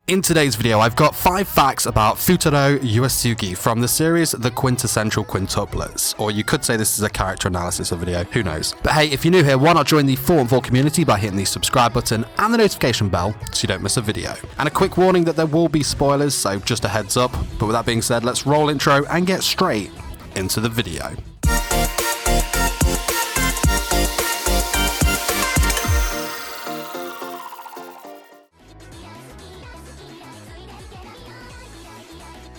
In today's video, I've got 5 facts about Fuutarou Uesugi from the series The Quintessential Quintuplets, or you could say this is a character analysis video, who knows. But hey, if you're new here, why not join the 4-on-4 community by hitting the subscribe button and the notification bell so you don't miss a video. And a quick warning that there will be spoilers, so just a heads up. But with that being said, let's roll intro and get straight into the video.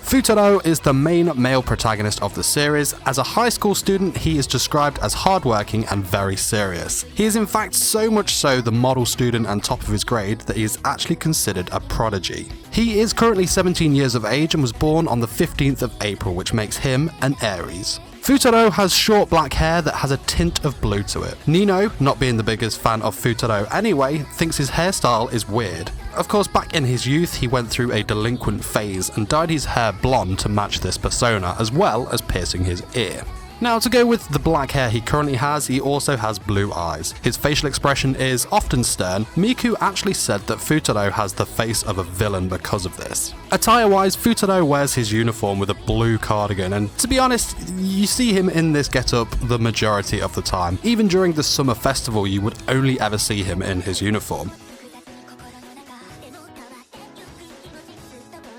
Fuutarou is the main male protagonist of the series. As a high school student, he is described as hardworking and very serious. He is in fact so much so the model student and top of his grade that he is actually considered a prodigy. He is currently 17 years of age and was born on the 15th of April, which makes him an Aries. Fuutarou has short black hair that has a tint of blue to it. Nino, not being the biggest fan of Fuutarou anyway, thinks his hairstyle is weird. Of course, back in his youth, he went through a delinquent phase and dyed his hair blonde to match this persona, as well as piercing his ear. Now, to go with the black hair he currently has, he also has blue eyes. His facial expression is often stern. Miku actually said that Fuutarou has the face of a villain because of this. Attire-wise, Fuutarou wears his uniform with a blue cardigan, and to be honest, you see him in this getup the majority of the time. Even during the summer festival, you would only ever see him in his uniform.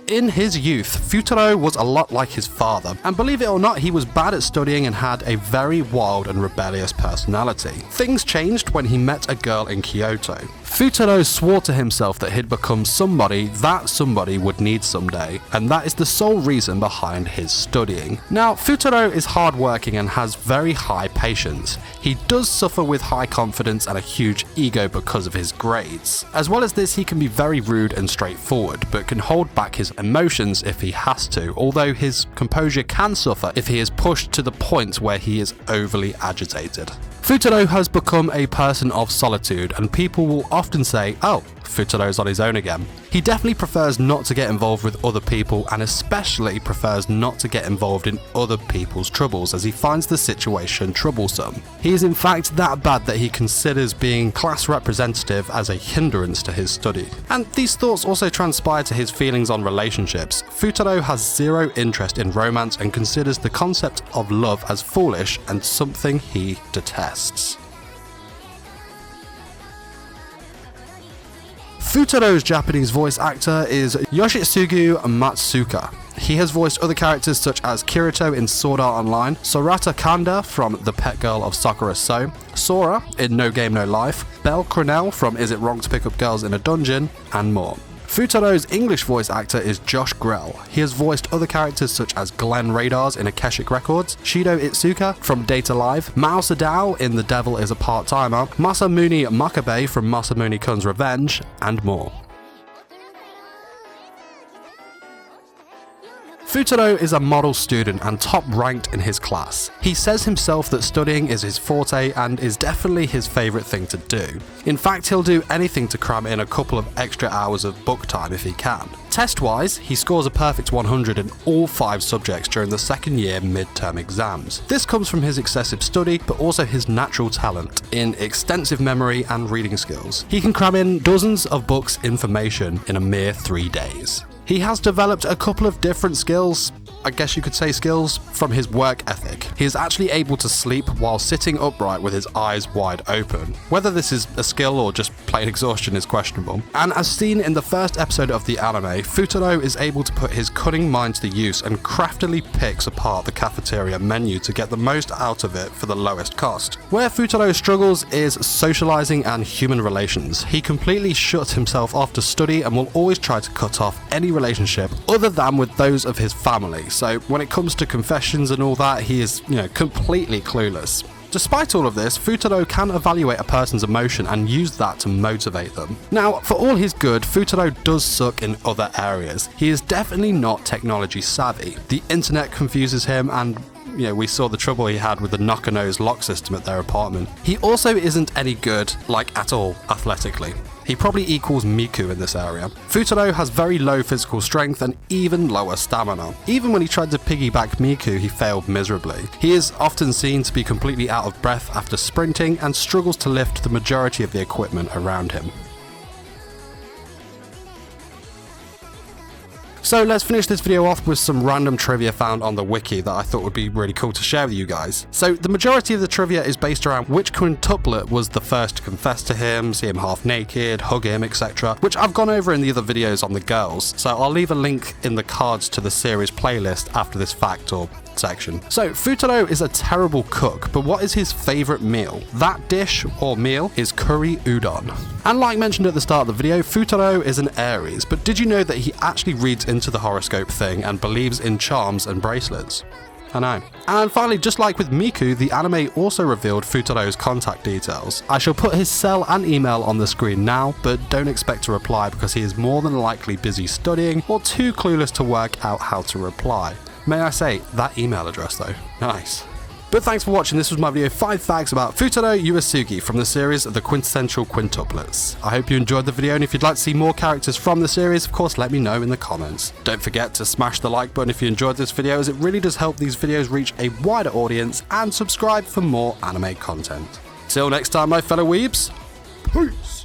In his youth, Fuutarou was a lot like his father, and believe it or not, he was bad at studying and had a very wild and rebellious personality. Things changed when he met a girl in Kyoto. Fuutarou swore to himself that he'd become somebody that somebody would need someday, and that is the sole reason behind his studying. Now, Fuutarou is hardworking and has very high patience. He does suffer with high confidence and a huge ego because of his grades. As well as this, he can be very rude and straightforward, but can hold back his emotions if he has to, although his composure can suffer if he is pushed to the point where he is overly agitated. Fuutarou has become a person of solitude, and people will often say, oh, Fuutarou's on his own again. He definitely prefers not to get involved with other people, and especially prefers not to get involved in other people's troubles, as he finds the situation troublesome. He is in fact that bad that he considers being class representative as a hindrance to his study. And these thoughts also transpire to his feelings on relationships. Fuutarou has zero interest in romance and considers the concept of love as foolish and something he detests. Fuutarou's Japanese voice actor is Yoshitsugu Matsuka. He has voiced other characters such as Kirito in Sword Art Online, Sorata Kanda from The Pet Girl of Sakura So, Sora in No Game No Life, Belle Cornell from Is It Wrong to Pick Up Girls in a Dungeon, and more. Fuutarou's English voice actor is Josh Grell. He has voiced other characters such as Glenn Radars in Akashic Records, Shido Itsuka from Data Live, Mao Sadao in The Devil is a Part-Timer, Masamune Makabe from Masamune-kun's Revenge, and more. Fuutarou is a model student and top ranked in his class. He says himself that studying is his forte and is definitely his favourite thing to do. In fact, he'll do anything to cram in a couple of extra hours of book time if he can. Test-wise, he scores a perfect 100 in all 5 subjects during the second year midterm exams. This comes from his excessive study, but also his natural talent in extensive memory and reading skills. He can cram in dozens of books' information in a mere 3 days. He has developed a couple of different skills, I guess you could say skills, from his work ethic. He is actually able to sleep while sitting upright with his eyes wide open. Whether this is a skill or just plain exhaustion is questionable. And as seen in the first episode of the anime, Fuutarou is able to put his cunning mind to the use and craftily picks apart the cafeteria menu to get the most out of it for the lowest cost. Where Fuutarou struggles is socializing and human relations. He completely shuts himself off to study and will always try to cut off any relationship other than with those of his family. So when it comes to confessions and all that, he is, completely clueless. Despite all of this, Fuutarou can evaluate a person's emotion and use that to motivate them. Now, for all his good, Fuutarou does suck in other areas. He is definitely not technology savvy. The internet confuses him, and we saw the trouble he had with the knock-a-nose lock system at their apartment. He also isn't any good, at all, athletically. He probably equals Miku in this area. Fuutarou has very low physical strength and even lower stamina. Even when he tried to piggyback Miku, he failed miserably. He is often seen to be completely out of breath after sprinting and struggles to lift the majority of the equipment around him. So let's finish this video off with some random trivia found on the wiki that I thought would be really cool to share with you guys. So the majority of the trivia is based around which quintuplet was the first to confess to him, see him half naked, hug him, etc., which I've gone over in the other videos on the girls, so I'll leave a link in the cards to the series playlist after this fact or section. So Fuutarou is a terrible cook, but what is his favourite meal? That dish or meal is curry udon. And like mentioned at the start of the video, Fuutarou is an Aries, but did you know that he actually reads into the horoscope thing and believes in charms and bracelets? I know. And finally, just like with Miku, the anime also revealed Futarou's contact details. I shall put his cell and email on the screen now, but don't expect to reply because he is more than likely busy studying or too clueless to work out how to reply. May I say, that email address though. Nice. But thanks for watching. This was my video 5 facts about Fuutarou Uesugi from the series The Quintessential Quintuplets. I hope you enjoyed the video, and if you'd like to see more characters from the series, of course let me know in the comments. Don't forget to smash the like button if you enjoyed this video, as it really does help these videos reach a wider audience, and subscribe for more anime content. Till next time, my fellow weebs, peace!